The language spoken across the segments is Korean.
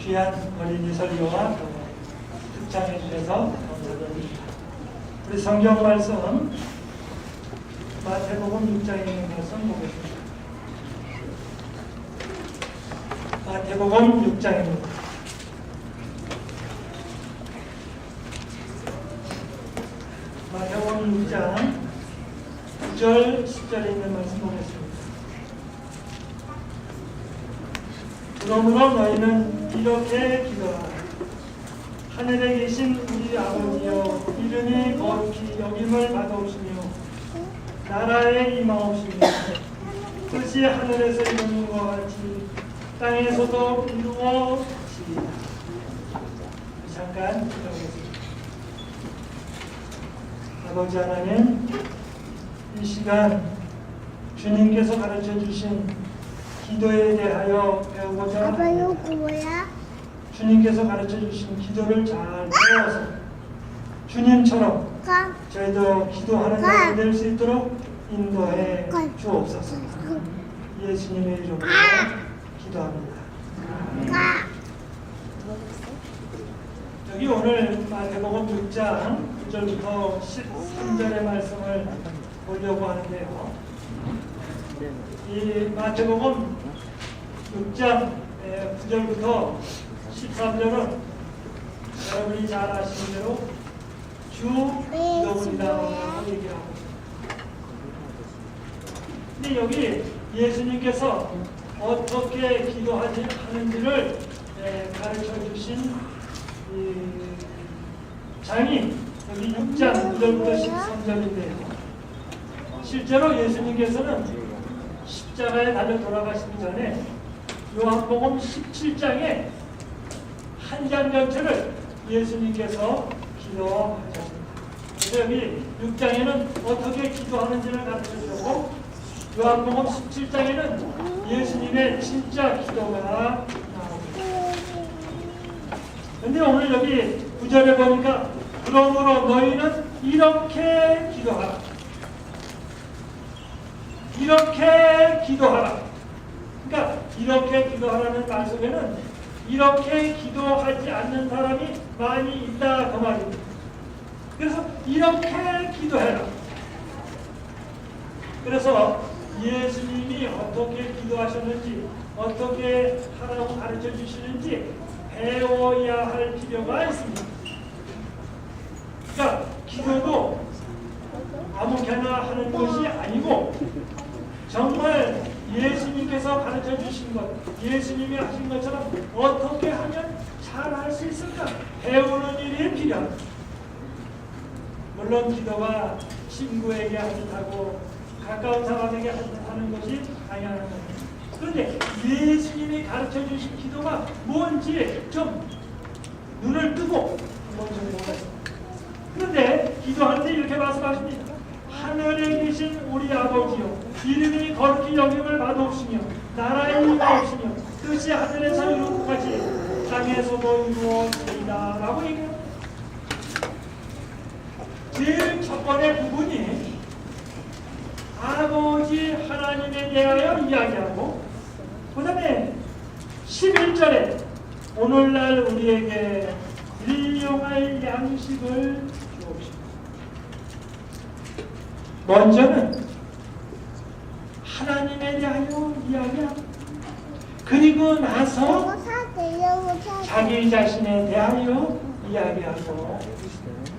귀한 어린이 설교와 득장해 주셔서 감사드립니다. 우리 성경 말씀 마태복음 6장에 있는 말씀 보겠습니다. 마태복음 6장입니다. 마태복음 6장 9절 10절에 있는 말씀 보겠습니다. 그러므로 너희는 이렇게 기도하라. 하늘에 계신 우리 아버지여, 이름이 거룩히 여김을 받아오시며 나라에 임하옵시며 뜻이 하늘에서 이루는 것 같이 땅에서도 이루어지리라. 잠깐 기도하겠습니다. 아버지 하나님, 이 시간 주님께서 가르쳐 주신 기도에 대하여 배우고자 합니다. 주님께서 가르쳐 주신 기도를 잘 배워서 주님처럼 저희도 기도하는 자가 될 수 있도록 인도해 주옵소서. 예수님의 이름으로 기도합니다. 여기 오늘 마태복음 6장 9절부터 13절의 말씀을 보려고 하는데요. 이 마태복음 6장 9절부터 13절은 여러분이 잘 아시는 대로 주 기도문이라고 얘기하고 있습니다. 근데 여기 예수님께서 어떻게 기도하는지를 가르쳐 주신 장이 여기 6장 9절부터 13절인데요. 실제로 예수님께서는 십자가에 달려 돌아가시기 전에 요한복음 17장에 한 장 전체를 예수님께서 기도하셨습니다. 그래서 여기 6장에는 어떻게 기도하는지를 가르쳐 주셨고 요한복음 17장에는 예수님의 진짜 기도가 나옵니다. 그런데 오늘 여기 9절에 보니까 그러므로 너희는 이렇게 기도하라. 이렇게 기도하라. 그러니까 이렇게 기도하라는 말 속에는 이렇게 기도하지 않는 사람이 많이 있다 그 말입니다. 그래서 이렇게 기도해라. 그래서 예수님이 어떻게 기도하셨는지 어떻게 하라고 가르쳐 주시는지 배워야 할 필요가 있습니다. 그러니까 기도도 아무렇게나 하는 것이 아니고 정말 예수님께서 가르쳐 주신 것, 예수님이 하신 것처럼 어떻게 하면 잘 할 수 있을까? 배우는 일이 필요합니다. 물론 기도가 친구에게 하듯하고 가까운 사람에게 하는 것이 당연한 겁니다. 그런데 예수님이 가르쳐 주신 기도가 뭔지 좀 눈을 뜨고 한번 좀 보겠습니다. 그런데 기도하는데 이렇게 말씀하십니다. 하늘에 계신 우리 아버지요, 이름이 거룩히 여김을 받아옵시며 나라에 임하옵시며 뜻이 하늘에서 이룬 것 같이 땅에서도 이루어지리라 라고 얘기합니다. 제일 첫 번째 부분이 아버지 하나님에 대하여 이야기하고 그 다음에 11절에 오늘날 우리에게 일용할 양식을 주옵시고 먼저는 하나님에 대하여 이야기하고 그리고 나서 자기 자신에 대하여 이야기하고 있습니다.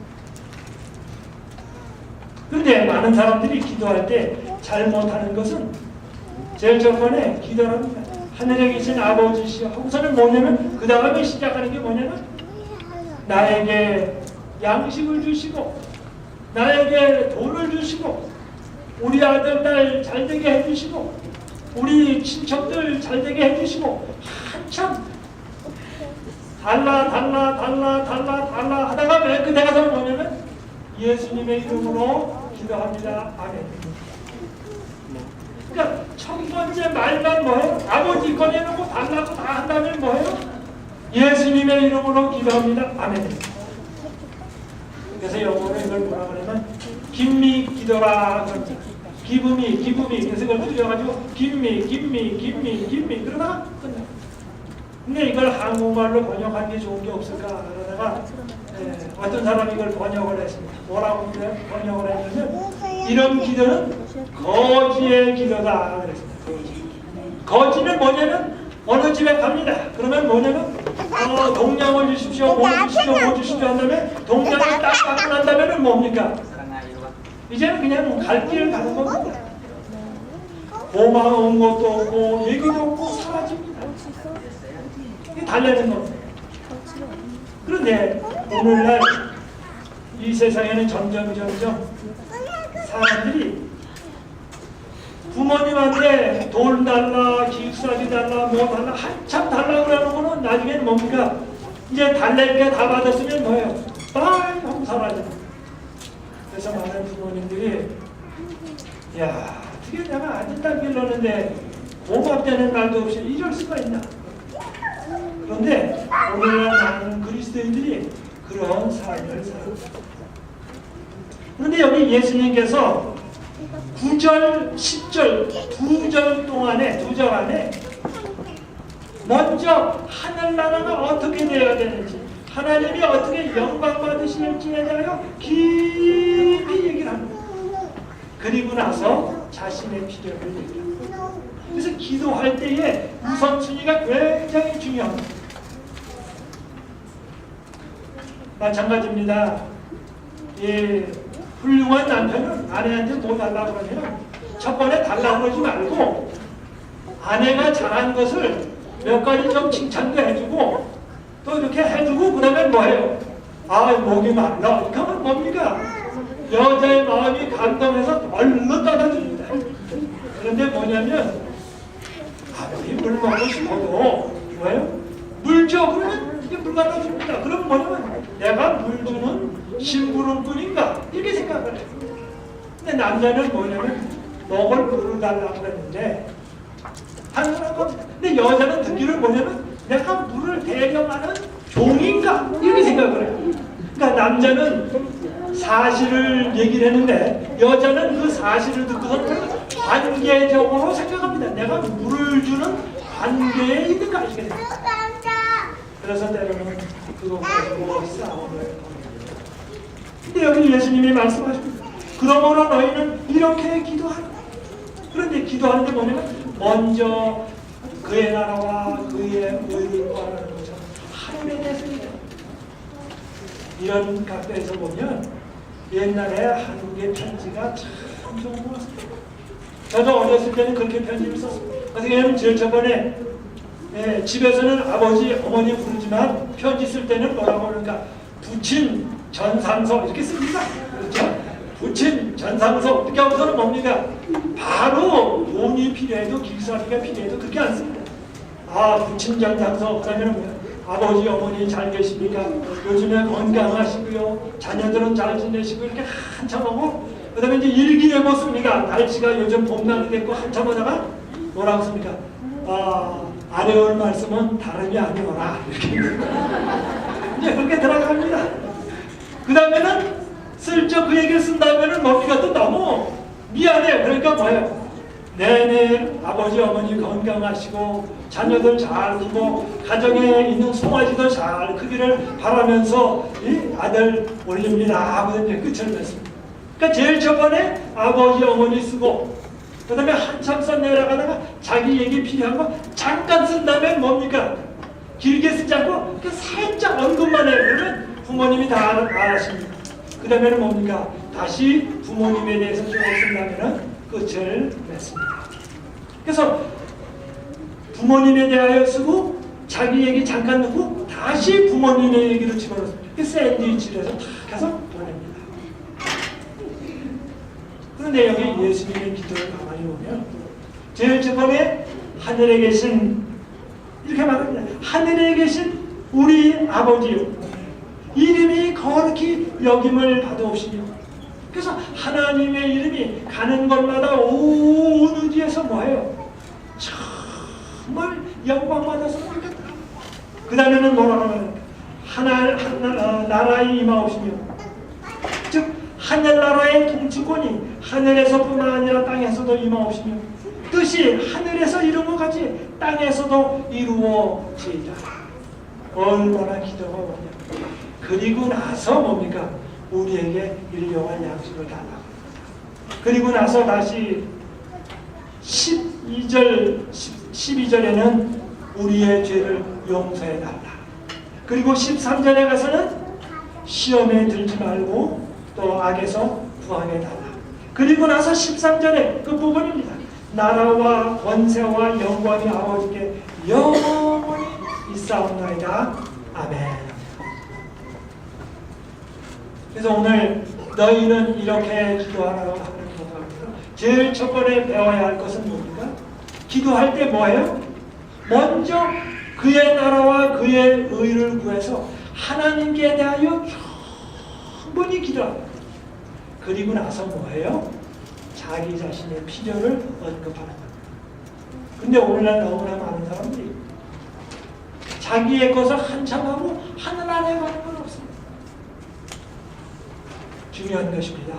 그런데 많은 사람들이 기도할 때 잘못하는 것은 제일 첫 번에 기도를 합니다. 하늘에 계신 아버지시여 하고서는 뭐냐면 그 다음에 시작하는 게 뭐냐면 나에게 양식을 주시고 나에게 돈을 주시고 우리 아들 딸 잘되게 해주시고 우리 친척들 잘되게 해주시고 한참 달라 하다가 맨 끝에 가서 뭐냐면 예수님의 이름으로 기도합니다. 아멘. 그러니까 첫 번째 말만 뭐예요? 아버지 꺼내놓고 달라고 다 한다면 뭐예요? 예수님의 이름으로 기도합니다. 아멘. 그래서 영어로 이걸 뭐라 그러면 김미 기도라 그럽니다. 기분이 그래서 그걸 줄여가지고 김미 그러다가 끝나. 근데 이걸 한국말로 번역하는 게 좋은 게 없을까 그러다가 어떤 사람이 이걸 번역을 했습니다. 뭐라고 번역을 했냐면 이런 기도는 거지의 기도다 그랬습니다. 거지는 뭐냐면 어느 집에 갑니다. 그러면 뭐냐면 동량을 주십시오, 뭐 주십시오, 뭐 주십시오 한 다음에 동량을 딱 받고 난 다음에는 뭡니까? 이제는 그냥 갈 길을 가는 겁니다. 고마운 것도 없고 얘기도 없고 사라집니다. 이게 달래는 겁니다. 그런데 오늘날 이 세상에는 점점 사람들이 부모님한테 돈 달라, 기숙사비 달라, 뭐 달라, 한참 달라고 그러는 거는 나중에는 뭡니까? 이제 달랠 게 다 받았으면 뭐예요? 빨리 하고 사라집니다. 그래서 많은 부모님들이 야, 어떻게 내가 아들 딸 길렀는데 고맙다는 말도 없이 이럴 수가 있나? 그런데 오늘날 많은 그리스도인들이 그런 삶을 살았습니다. 그런데 여기 예수님께서 9절, 10절, 2절 동안에, 2절 안에 먼저 하늘나라가 어떻게 되어야 되는지, 하나님이 어떻게 영광 받으실지에 대하여 깊이 얘기를 합니다. 그리고 나서 자신의 필요를 얘기합니다. 그래서 기도할 때에 우선순위가 굉장히 중요합니다. 마찬가지입니다. 훌륭한 남편은 아내한테 뭐 달라고 그러면 첫 번에 달라고 그러지 말고 아내가 잘한 것을 몇 가지 좀 칭찬도 해주고 또 이렇게 해주고 그 다음에 뭐해요? 아, 목이 말라. 이렇게 하면 뭡니까? 여자의 마음이 감동해서 얼른 따라줍니다. 그런데 뭐냐면 아무리 물 먹고 싶어도 뭐예요? 물 줘. 그러면 이게 물 갖다 줍니다. 그럼 뭐냐면 내가 물 주는 심부름꾼인가? 이렇게 생각을 해요. 근데 남자는 뭐냐면 먹을 물을 달라고 그랬는데 당연한 겁니다. 근데 여자는 듣기를 뭐냐면 내가 물을 대령하는 종인가? 이렇게 생각을 해요. 그러니까 남자는 사실을 얘기를 했는데 여자는 그 사실을 듣고서 관계적으로 생각합니다. 내가 물을 주는 관계에 있는가? 이렇게 생각합니다. 그래서 때로는 그거 가지고 싸움을 합니다. 근데 여기 예수님이 말씀하십니다. 그러므로 너희는 이렇게 기도하라. 그런데 기도하는데 뭐냐면 먼저 그의 나라와 그의 의를 구하라는 거죠. 하늘에 대해서입니다. 이런 각도에서 보면 옛날에 한국의 편지가 참 좋은 것 같습니다. 저도 어렸을 때는 그렇게 편지를 썼습니다. 어떻게 하면 제일 저번에 집에서는 아버지, 어머니 부르지만 편지 쓸 때는 뭐라고 그러는가? 부친, 전상서 이렇게 씁니다. 그렇죠? 부친, 전상서 이렇게 하고서는 뭡니까? 바로 돈이 필요해도 기사비가 필요해도 그렇게 안 씁니다. 아, 부친, 전상서 그러면 뭐야? 아버지, 어머니 잘 계십니까? 요즘에 건강하시고요. 자녀들은 잘 지내시고 이렇게 한참 하고 그 다음에 이제 일기예보 씁니다. 날씨가 요즘 봄날이 됐고 한참 하다가 뭐라고 씁니까? 아래올 말씀은 다름이 아니오라. 이렇게 이제 그렇게 들어갑니다. 그 다음에는 슬쩍 그 얘기를 쓴 다음에는 뭡니까? 또 너무 미안해요. 그러니까 뭐예요? 네네, 아버지, 어머니 건강하시고 자녀들 잘 크고 가정에 있는 송아지도 잘 크기를 바라면서 이 아들 올립니다 하고 이제 끝을 냈습니다. 그러니까 제일 초반에 아버지, 어머니 쓰고 그 다음에 한참 써 내려가다가 자기 얘기 필요한 거 잠깐 쓴 다음에 뭡니까? 길게 쓰지 않고 살짝 언급만 해요. 그러면 부모님이 다 아십니다. 그 다음에는 뭡니까? 다시 부모님에 대해서 쭉 쓴다면 끝을 맺습니다. 그래서 부모님에 대하여 쓰고 자기 얘기 잠깐 넣고 다시 부모님의 얘기를 집어넣습니다. 그 샌드위치를 해서 탁 해서 보냅니다. 그런데 여기 예수님의 기도를 가만히 보면 제일 처음에 하늘에 계신 이렇게 말합니다. 하늘에 계신 우리 아버지요 이름이 거룩히 여김을 받아오시며 그래서 하나님의 이름이 가는 곳마다 온 우주에서 뭐예요? 정말 영광받아서 모르겠다. 그 다음에는 뭐라고 하면 나라에 임하오시며 즉 하늘나라의 통치권이 하늘에서뿐만 아니라 땅에서도 임하옵시며 뜻이 하늘에서 이룬 것 같이 땅에서도 이루어지이다. 얼마나 기도가 뭐냐. 그리고 나서 뭡니까? 우리에게 일용할 양식을 달라고. 그리고 나서 다시 12절에는 우리의 죄를 용서해달라. 그리고 13절에 가서는 시험에 들지 말고 또 악에서 구하게달라. 그리고 나서 13절에 그 부분입니다. 나라와 권세와 영광이 아버지께 영원히 있사옵나이다. 아멘. 그래서 오늘 너희는 이렇게 기도하라고 하는 겁니다. 제일 첫 번째 배워야 할 것은 뭡니까? 기도할 때 뭐예요? 먼저 그의 나라와 그의 의를 구해서 하나님께 대하여 충분히 기도합니다. 그리고 나서 뭐예요? 자기 자신의 필요를 언급하는 겁니다. 근데 오늘날 너무나 많은 사람들이 자기의 것을 한참 하고 하늘 안에 가는 건 없습니다. 중요한 것입니다.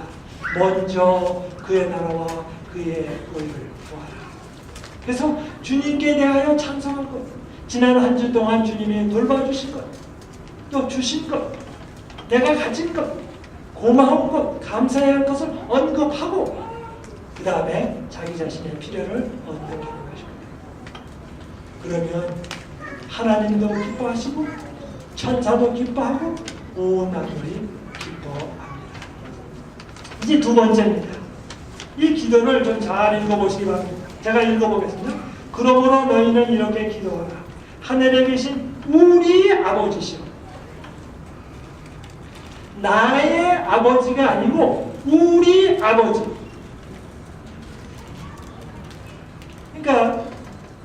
먼저 그의 나라와 그의 의를 구하라. 그래서 주님께 대하여 찬송할 것, 지난 한 주 동안 주님이 돌봐주신 것, 또 주신 것, 내가 가진 것, 고마운 것, 감사해야 할 것을 언급하고 그 다음에 자기 자신의 필요를 언급하는 것입니다. 그러면 하나님도 기뻐하시고 천사도 기뻐하고 온 만물이 기뻐합니다. 이제 두 번째입니다. 이 기도를 좀 잘 읽어보시기 바랍니다. 제가 읽어보겠습니다. 그러므로 너희는 이렇게 기도하라. 하늘에 계신 우리 아버지시오. 나의 아버지가 아니고 우리 아버지. 그러니까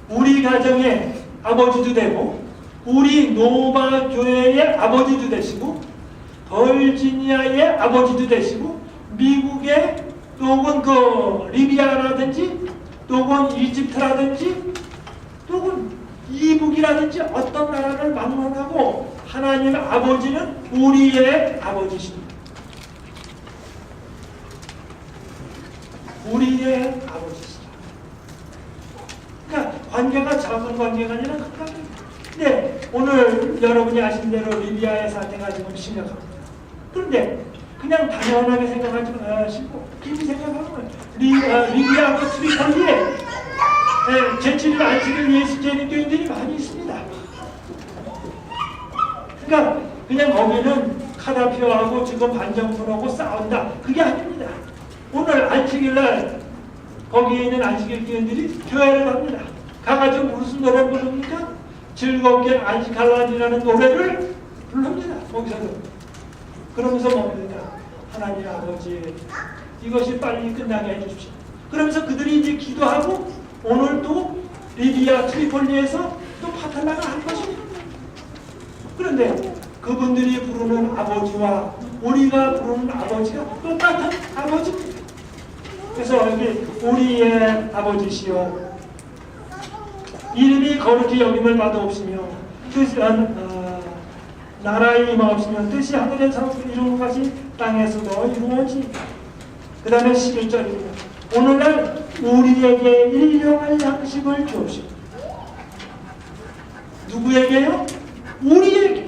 우리 가정의 아버지도 되고 우리 노바 교회의 아버지도 되시고 버지니아의 아버지도 되시고 미국의 또는 그 리비아라든지 또는 이집트라든지 또는 이북이라든지 어떤 나라를 막론하고 하나님 아버지는 우리의 아버지십니다. 우리의 아버지시다. 그러니까 관계가 작은 관계가 아니라 큰 관계입니다. 네, 오늘 여러분이 아신 대로 리비아의 사태가 지금 심각합니다. 그런데 그냥 당연하게 생각하지 마시고 깊이 생각하면 리비아 그 트리폴리에 제7일 안식일 예수 재림교인들이 많이 있습니다. 그러니까 그냥 거기는 카다피오하고 지금 반정부하고 싸운다. 그게 아닙니다. 오늘 안식일날 거기에 있는 안식일 교인들이 교회를 갑니다. 가가지고 무슨 노래 부릅니까? 즐겁게 안식할라니라는 노래를 부릅니다. 거기서도. 그러면서 뭡니까? 하나님 아버지 이것이 빨리 끝나게 해주십시오. 그러면서 그들이 이제 기도하고 오늘 또 리비아 트리폴리에서 또 파탈라가 한 것입니다. 그런데 그분들이 부르는 아버지와 우리가 부르는 아버지가 똑같은 아버지입니다. 그래서 여기 우리의 아버지시여 이름이 거룩히 여김을 받아옵시며 뜻이 나라의 임하옵시며 뜻이 하늘에서 이루는 것이 땅에서도 이루어지. 그 다음에 11절입니다. 오늘날 우리에게 일용할 양식을 주옵시고. 누구에게요? 우리에게.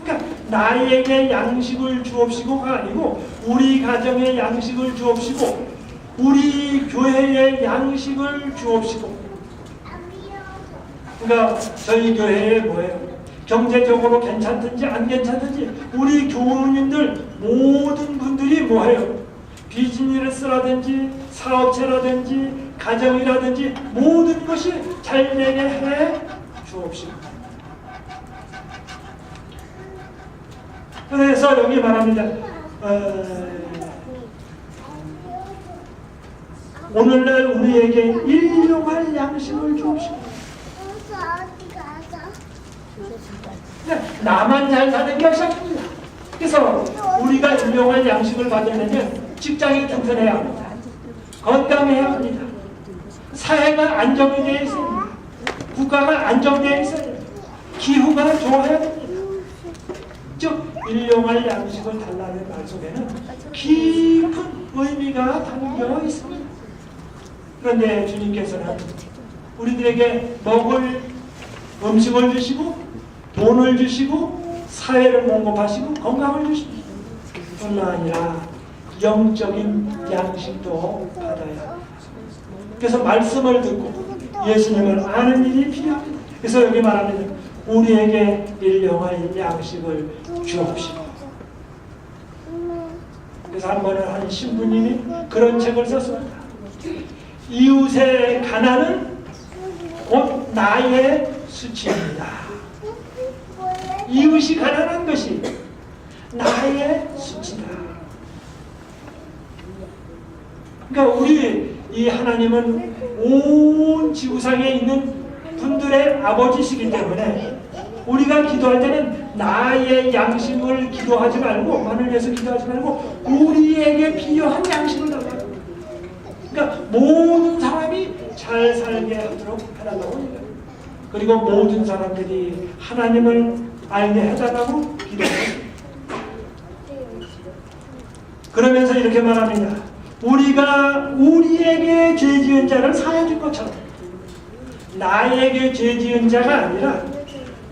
그러니까 나에게 양식을 주옵시고가 아니고 우리 가정에 양식을 주옵시고 우리 교회에 양식을 주옵시고. 그러니까 저희 교회에 뭐예요? 경제적으로 괜찮든지 안 괜찮든지 우리 교우님들 모든 분들이 뭐해요? 비즈니스라든지 사업체라든지 가정이라든지 모든 것이 잘 되게 해 주옵시고. 그래서 여기 말합니다. 오늘날 우리에게 일용할 양식을 주옵시고. 나만 잘 사는 것이 아닙니다. 그래서 우리가 일용할 양식을 받으려면 직장이 튼튼해야 합니다. 건강해야 합니다. 사회가 안정이 되어 있어야 합니다. 국가가 안정되어 있어야 합니다. 기후가 좋아야 됩니다. 즉 일용할 양식을 달라는 말 속에는 깊은 의미가 담겨 있습니다. 그런데 주님께서는 우리들에게 먹을 음식을 주시고 돈을 주시고 사회를 공급하시고 건강을 주십니다. 뿐만 아니라 영적인 양식도 받아야 합니다. 그래서 말씀을 듣고 예수님을 아는 일이 필요합니다. 그래서 여기 말합니다. 우리에게 일용할 양식을 주옵시고. 그래서 한 번은 한 신부님이 그런 책을 썼습니다. 이웃의 가난은 곧 나의 수치입니다. 이웃이 가난한 것이 나의 수치다. 그러니까 우리 이 하나님은 온 지구상에 있는 분들의 아버지시기 때문에 우리가 기도할 때는 나의 양식을 기도하지 말고, 만을 위해서 기도하지 말고 우리에게 필요한 양식을 달라고. 그러니까 모든 사람이 잘 살게 하도록 해달라고 얘기합니다. 그리고 모든 사람들이 하나님을 알게 해달라고 기도합니다. 그러면서 이렇게 말합니다. 우리가 우리에게 죄 지은 자를 사해 준 것처럼 나에게 죄 지은 자가 아니라,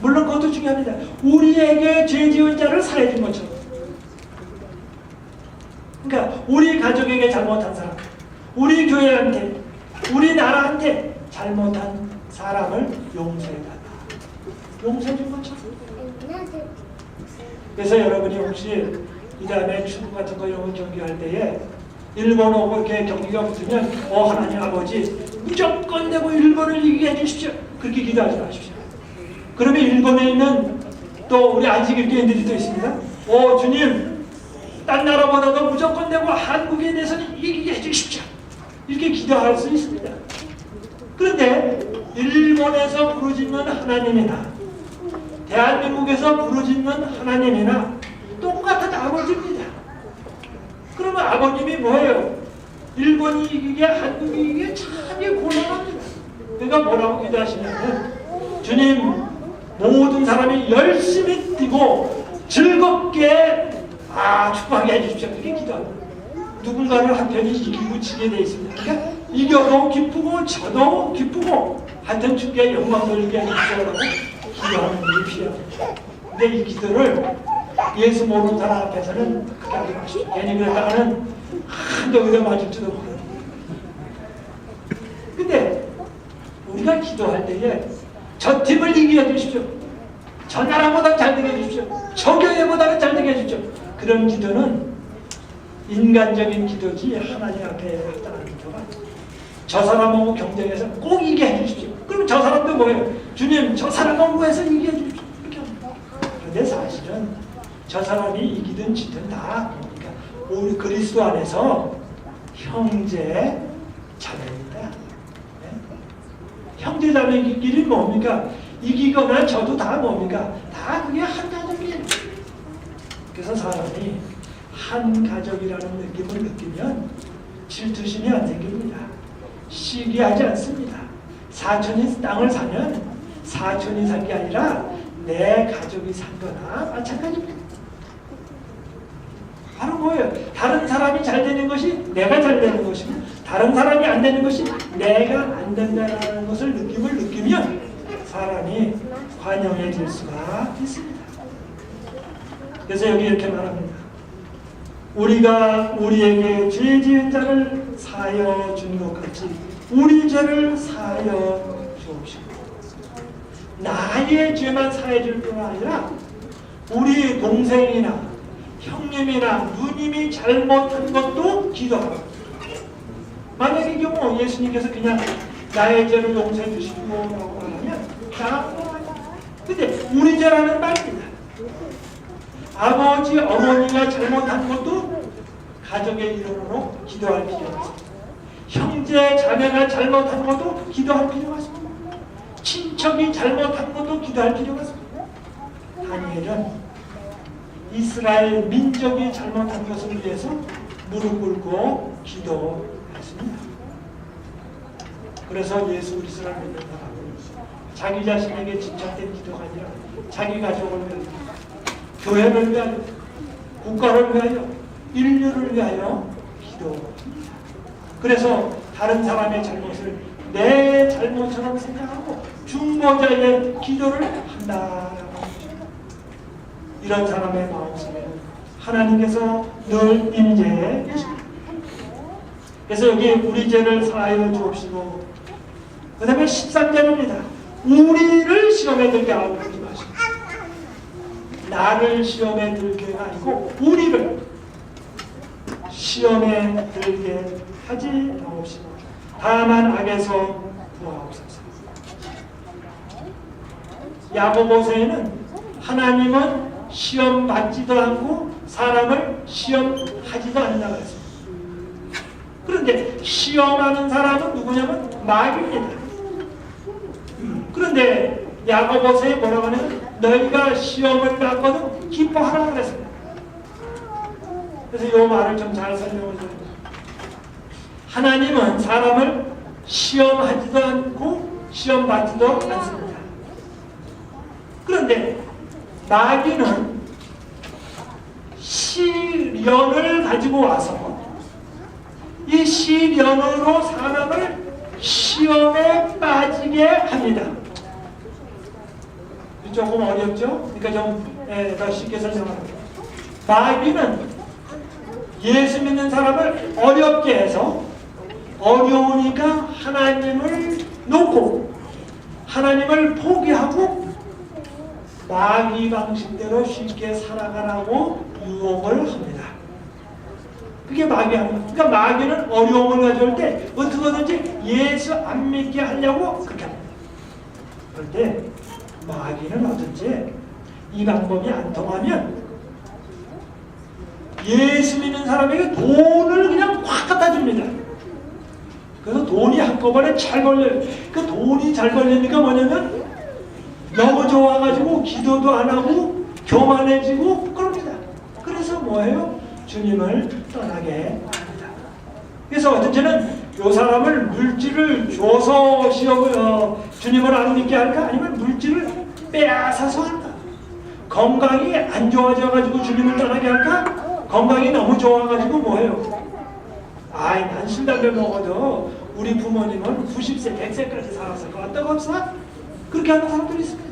물론 그것도 중요합니다. 우리에게 죄 지은 자를 사해 준 것처럼. 그러니까 우리 가족에게 잘못한 사람, 우리 교회한테, 우리 나라한테 잘못한 사람을 용서해달라. 용서해 준 것처럼. 그래서 여러분이 혹시 이 다음에 축구 같은 거 이런 거 경기할 때에 일본 오고 이렇게 경기가 붙으면 하나님 아버지 무조건 내고 일본을 이기게 해주십시오. 그렇게 기도하지 마십시오. 그러면 일본에 있는 또 우리 안식일교인들이 또 있습니다. 주님, 딴 나라보다도 무조건 내고 한국에 대해서는 이기게 해주십시오. 이렇게 기도할 수 있습니다. 그런데 일본에서 부르짖는 하나님이나 대한민국에서 부르짖는 하나님이나 똑같은 아버지입니다. 그러면 아버님이 뭐예요? 일본이 이기게 한국이 이기게 참이 곤란합니다. 그러니까 뭐라고 기도하시냐면, 주님, 모든 사람이 열심히 뛰고 즐겁게 축복하게 해주십시오. 이렇게 기도합니다. 누군가를 한편이 이기고 지게 돼 있습니다. 그러니까 이겨도 기쁘고 져도 기쁘고 하여튼 주께 영광 돌리게 해주십시오라고 기도하는 일이 필요합니다. 근데 이 기도를 예수 모르는 사람 앞에서는 그렇게 하지 마십시오. 괜히 그랬다가는 한대 의대 맞을지도 모르는. 근데 우리가 기도할 때에 저 팀을 이기게 해주십시오. 저 나라보다 잘 되게 해주십시오. 저 교회보다는 잘 되게 해주십시오. 그런 기도는 인간적인 기도지 하나님 앞에 합당한 기도가 아니에요. 저 사람하고 경쟁해서 꼭 이기게 해주십시오. 그럼 저 사람도 뭐예요? 주님, 저 사람하고 해서 이기게 해주십시오. 이렇게 합니다. 그런데 사실은 저 사람이 이기든 지든 다 그러니까 우리 그리스도 안에서 형제 자매입니다. 네? 형제 자매끼리 뭡니까? 이기거나 져도 다 뭡니까? 다 그게 한 가족이에요. 그래서 사람이 한 가족이라는 느낌을 느끼면 질투심이 안 생깁니다. 시기하지 않습니다. 사촌이 땅을 사면 사촌이 산 게 아니라 내 가족이 산 거나 마찬가지입니다. 바로 뭐예요? 다른 사람이 잘 되는 것이 내가 잘 되는 것이고, 다른 사람이 안 되는 것이 내가 안 된다는 것을 느낌을 느끼면 사람이 관용해질 수가 있습니다. 그래서 여기 이렇게 말합니다. 우리가 우리에게 죄 지은 자를 사하여 준 것 같이 우리 죄를 사하여 주옵시고. 나의 죄만 사해 줄 뿐 아니라 우리 동생이나 형님이나 누님이 잘못한 것도 기도하고, 만약에 경우 예수님께서 그냥 나의 죄를 용서해 주시고 라고 하면 근데 우리 죄라는 말입니다. 아버지, 어머니가 잘못한 것도 가족의 이름으로 기도할 필요가 있습니다. 형제, 자매가 잘못한 것도 기도할 필요가 있습니다. 친척이 잘못한 것도 기도할 필요가 있습니다. 다니엘은 이스라엘 민족이 잘못한 것을 위해서 무릎 꿇고 기도했습니다. 그래서 예수 그리스도를 믿는 사람은 자기 자신에게 집착된 기도가 아니라 자기 가족을 위하여, 교회를 위하여, 국가를 위하여, 인류를 위하여 기도합니다. 그래서 다른 사람의 잘못을 내 잘못처럼 생각하고 중보자의 기도를 한다. 이런 사람의 마음속에 하나님께서 늘 임재해 계십니다. 그래서 여기 우리 죄를 사하여 주옵시고, 그 다음에 13절입니다. 우리를 시험에 들게 하고 하지 마시고, 나를 시험에 들게가 아니고 우리를 시험에 들게 하지 마옵시고 다만 악에서 구하옵소서. 야고보서에는 하나님은 시험 받지도 않고 사람을 시험하지도 않는다고 했습니다. 그런데 시험하는 사람은 누구냐면 마귀입니다. 그런데 야고보서에 뭐라고 하냐면 너희가 시험을 받거든 기뻐하라고 그랬습니다. 그래서 이 말을 좀 잘 설명을 드립니다. 하나님은 사람을 시험하지도 않고 시험받지도 않습니다. 그런데 마귀는 시련을 가지고 와서 이 시련으로 사람을 시험에 빠지게 합니다. 조금 어렵죠? 그러니까 좀 더 쉽게 설명합니다. 마귀는 예수 믿는 사람을 어렵게 해서 어려우니까 하나님을 놓고 하나님을 포기하고 마귀 방식대로 쉽게 살아가라고 유혹을 합니다. 그게 마귀입니다. 그러니까 마귀는 어려움을 가져올 때 어떻게든지 예수 안 믿게 하려고 그렇게 합니다. 그런데 마귀는 어떤지 이 방법이 안 통하면 예수 믿는 사람에게 돈을 그냥 확 갖다 줍니다. 그래서 돈이 한꺼번에 잘 걸려요. 그 돈이 잘 걸리니까 뭐냐면 너무 좋아가지고 기도도 안 하고 교만해지고 그럽니다. 그래서 뭐예요? 주님을 떠나게 합니다. 그래서 어떤 때는 이 사람을 물질을 줘서 주님을 안 믿게 할까? 아니면 물질을 빼앗아서 할까? 건강이 안 좋아져가지고 주님을 떠나게 할까? 건강이 너무 좋아가지고 뭐예요? 아이 난 술 담배 먹어도 우리 부모님은 90세 100세까지 살았을 것 같다고 합시다. 그렇게 하는 사람들이 있습니다.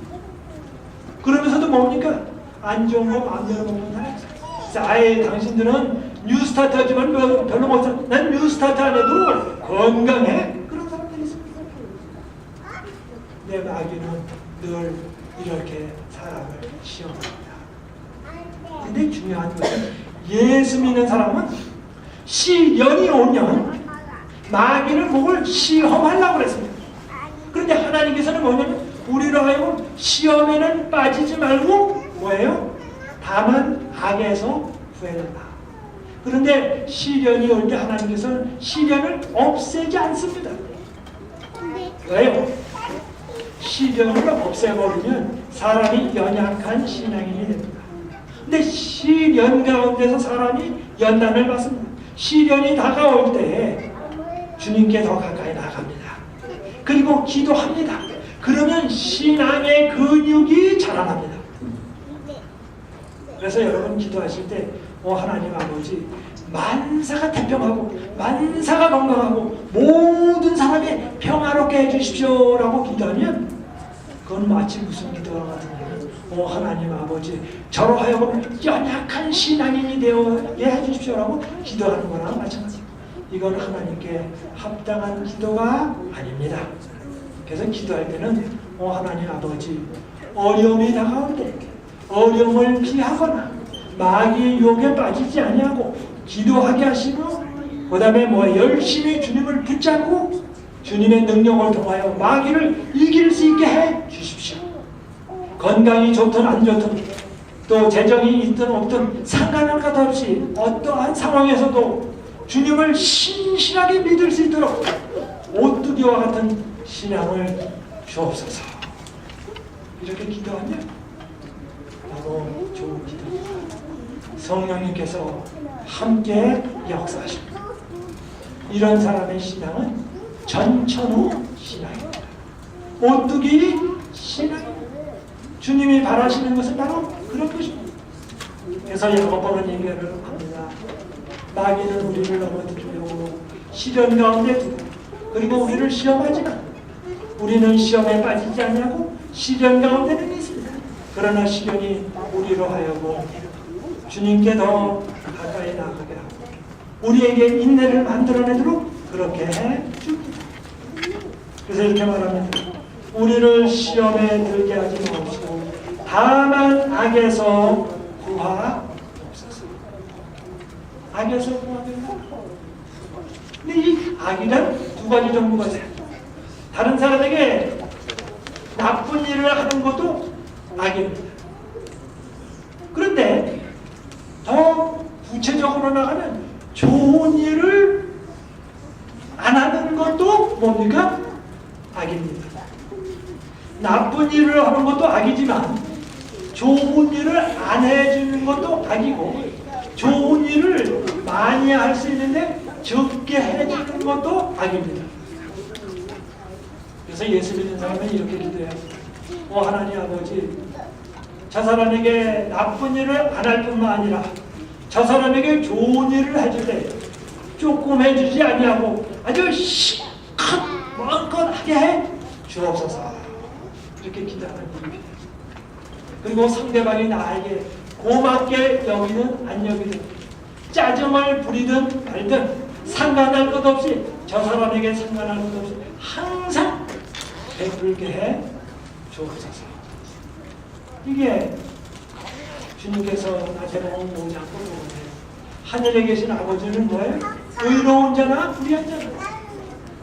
그러면서도 뭡니까? 안 좋은 거 마음대로 먹는 사람이 있어요. 아이 당신들은 뉴스타트 하지만 별로 못 살. 난 뉴스타트 안 해도 건강해. 그런 사람들이 있습니다. 내 마귀는 늘 이렇게 사람을 시험합니다. 근데 중요한 것은 예수 믿는 사람은 시련이 오면 마귀는 목을 시험하려고 그랬습니다. 그런데 하나님께서는 뭐냐면 우리로 하여금 시험에는 빠지지 말고 뭐예요? 다만 악에서 구해달라. 그런데 시련이 올 때 하나님께서는 시련을 없애지 않습니다. 왜요? 시련을 없애버리면 사람이 연약한 신앙인이 됩니다. 근데 시련 가운데서 사람이 연단을 받습니다. 시련이 다가올 때 주님께 더 가까이 나갑니다. 그리고 기도합니다. 그러면 신앙의 근육이 자라납니다. 그래서 여러분 기도하실 때 하나님 아버지 만사가 태평하고 만사가 건강하고 모든 사람이 평화롭게 해주십시오 라고 기도하면 그건 마치 무슨 기도와 같은 하나님 아버지 저로 하여금 연약한 신앙인이 되게 해주십시오 라고 기도하는 거랑 마찬가지입니다. 이건 하나님께 합당한 기도가 아닙니다. 그래서 기도할 때는 하나님 아버지 어려움이 다가올 때 어려움을 피하거나 마귀의 유혹에 빠지지 아니하고 기도하게 하시고 그 다음에 열심히 주님을 붙잡고 주님의 능력을 통하여 마귀를 이길 수 있게 해 주십시오. 건강이 좋든 안 좋든 또 재정이 있든 없든 상관할 것 없이 어떠한 상황에서도 주님을 신실하게 믿을 수 있도록 오뚜기와 같은 신앙을 주옵소서. 이렇게 기도하면 너무 좋은 기도입니다. 성령님께서 함께 역사하십니다. 이런 사람의 신앙은 전천후 신앙입니다. 오뚜기 신앙입니다. 주님이 바라시는 것은 바로 그런 것입니다. 그래서 야고보는 얘기를 합니다. 마귀는 우리를 넘어뜨리려고 시련 가운데 두고 그리고 우리를 시험하지만 우리는 시험에 빠지지 않냐고 시련 가운데는 있습니다. 그러나 시련이 우리로 하여금 주님께 더 가까이 나가게 하고 우리에게 인내를 만들어내도록 그렇게 해줍니다. 그래서 이렇게 말합니다. 우리를 시험에 들게 하지 마옵시고 다만 악에서 구하옵소서. 악에서 구하옵소서. 근데 이 악이란 두 가지 종류가 있어요. 다른 사람에게 나쁜 일을 하는 것도 악입니다. 그런데 더 구체적으로 나가면 좋은 일을 안 하는 것도 뭡니까? 악입니다. 나쁜 일을 하는 것도 악이지만 좋은 일을 안 해주는 것도 악이고 좋은 일을 많이 할 수 있는데 적게 해주는 것도 악입니다. 그래서 예수 믿는 사람은 이렇게 기도해요. 하나님 아버지, 저 사람에게 나쁜 일을 안 할 뿐만 아니라 저 사람에게 좋은 일을 해줄 때 조금 해주지 아니하고 아주 실컷 마음껏 하게 해 주옵소서. 이렇게 기도하는 일입니다. 그리고 상대방이 나에게 고맙게 여기든 안 여기든 짜증을 부리든 말든 상관할 것 없이 저 사람에게 상관할 것 없이 항상 베풀게 해 주옵소서. 이게 주님께서 나처럼 오지 않고 보는데 하늘에 계신 아버지는 뭐예요? 의로운 자나 불의한 자나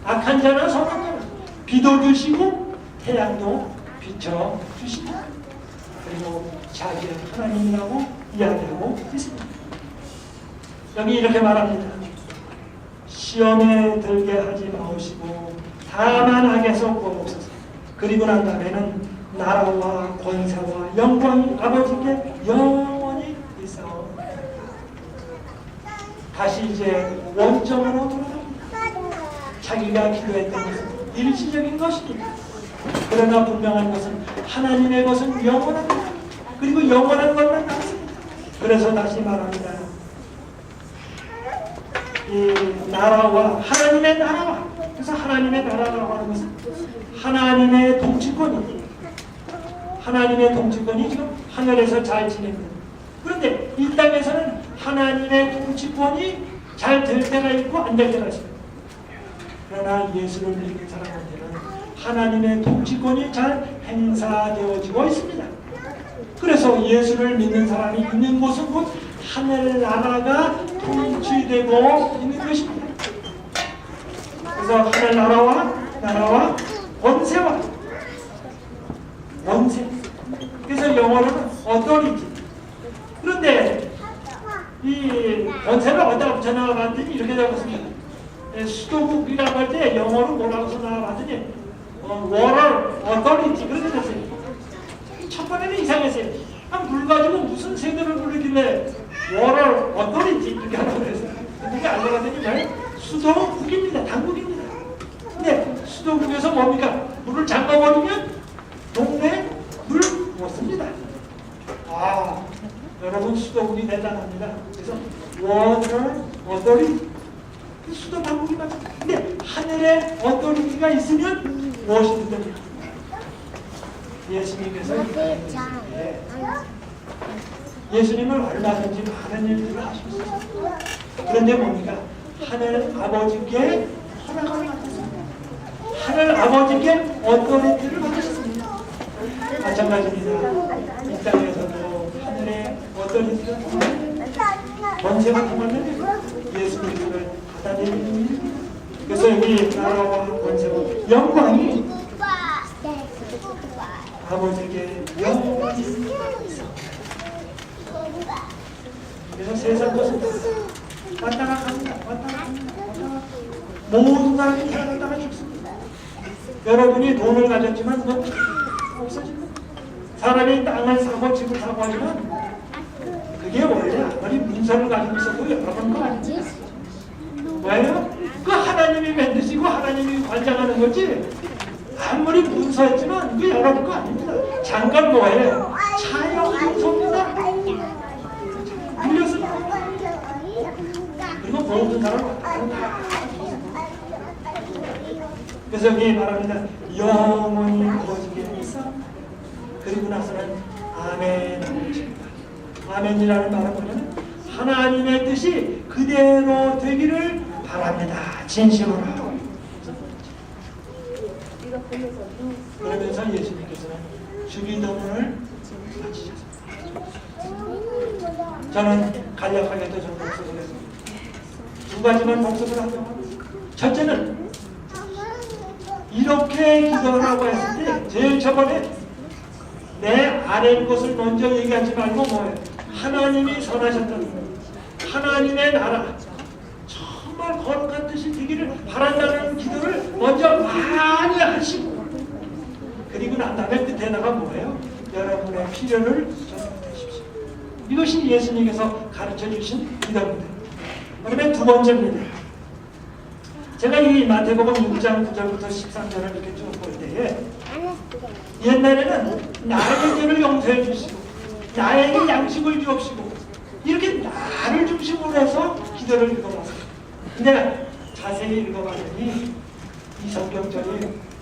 악한 자나 선한 자나 비도 주시고 태양도 비춰 주십니다. 그리고 자기는 하나님이라고 이야기하고 있습니다. 여기 이렇게 말합니다. 시험에 들게 하지 마시고 다만 악에서 구하옵소서. 그리고 난 다음에는 나라와 권세와 영광이 아버지께 영원히 있어. 다시 이제 원점으로 돌아갑니다. 자기가 기도했던 것은 일시적인 것입니다. 그러나 분명한 것은 하나님의 것은 영원합니다. 그리고 영원한 것만 남습니다. 그래서 다시 말합니다. 이 나라와 하나님의 나라와 그래서 하나님의 나라라고 하는 것은 하나님의 통치권이 지금 하늘에서 잘 진행됩니다. 그런데 이 땅에서는 하나님의 통치권이 잘 될 때가 있고 안 될 때가 있습니다. 그러나 예수를 믿는 사람한테는 하나님의 통치권이 잘 행사되어지고 있습니다. 그래서 예수를 믿는 사람이 있는 곳은 곧 하늘나라가 통치되고 있는 것입니다. 그래서 하늘나라와 권세와 원세. 그래서 영어로는 authority. 그런데 이 권세를 어디다 붙여나가봤더니 이렇게 적었습니다. 수도국이라고 할 때 영어로 뭐라고 써나가봤더니 water authority 그렇게 됐어요. 첫 번에는 이상했어요. 물 가지고 무슨 세대를 부르길래 water authority 이렇게 하라고 그랬어요. 그게 알아봤더니 뭐예요? 수도국입니다. 당국입니다. 근데 수도국에서 뭡니까? 물을 잠가버리면 동네에 물 못 씁니다. 여러분 수도국이 대단합니다. 그래서 water authority 수도 당국이 맞습니다. 근데 하늘에 authority가 있으면 무엇이든 됩니다. 예수님께서 예수님은 얼마든지 많은 일들을 하셨습니다. 그런데 뭡니까? 하늘 아버지께 허락을 받았습니다. 하늘 아버지께 authority를 받으셨습니다. 마찬가지입니다. 이 땅에서도 하늘의 authority가 권세가 통하면 예수님을 받아들이는 일입니다. 그래서 여기 나라와 권세와 영광이 아버지께 영원히 있어. 그래서 세상 것은 왔다가 갑니다. 모든 사람이 태어났다가 죽습니다. 여러분이 돈을 가졌지만 돈 없어집니다. 사람이 땅을 사고 집을 사고 하지만 그게 원래 아무리 문서를 가지고 있어도 여러분 거 아닙니다. 왜요? 그 하나님이 만드시고 하나님이 관장하는 거지. 아무리 문서였지만 그 여러분 거 아닙니다. 잠깐 뭐예요? 차영 문서입니다. 빌려서 그리고 모든 사람 그래서 여기 말합니다. 영원히 거지게 있어. 그리고 나서는 아멘. 아멘이라는 말은 뭐냐면 하나님의 뜻이 그대로 되기를 바랍니다. 진심으로. 그러면서 예수님께서는 주기도문을 마치셨습니다. 저는 간략하게도 좀 복습하겠습니다. 두 가지만 복습을 하죠. 첫째는 이렇게 기도하라고 했을 때 제일 저번에 내 아는 것을 먼저 얘기하지 말고 뭐예요? 하나님이 선하셨다는 거예요. 하나님의 나라 정말 거룩한 뜻이 되기를 바란다는 기도를 먼저 많이 하시고 그리고 난 다음에 끝에다가 뭐예요? 여러분의 필요를 전하십시오. 이것이 예수님께서 가르쳐 주신 기도입니다. 그러면 두 번째입니다. 제가 이 마태복음 6장 9절부터 13절을 이렇게 쭉 볼 때에 옛날에는 나의 죄를 용서해 주시고 나에게 양식을 주옵시고 이렇게 나를 중심으로 해서 기도를 읽어봤어요. 근데 자세히 읽어봤더니 이 성경절이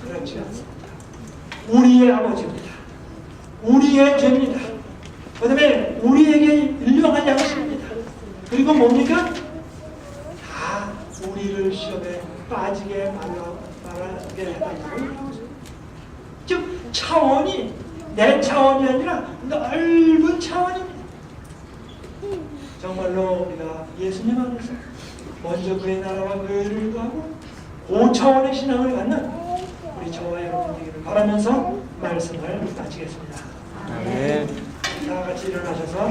그렇지 않습니다. 우리의 아버지입니다. 우리의 죄입니다. 그 다음에 우리에게 일용할 양식입니다. 그리고 뭡니까? 다 우리를 시험에 빠지게 말하게 해달라고. 즉 차원이 내 차원이 아니라 넓은 차원입니다. 정말로 우리가 예수님 안에서 먼저 그의 나라와 그의 의를 구하고 고차원의 신앙을 갖는 우리 저와 여러분 되기를 바라면서 말씀을 마치겠습니다. 네. 다 같이 일어나셔서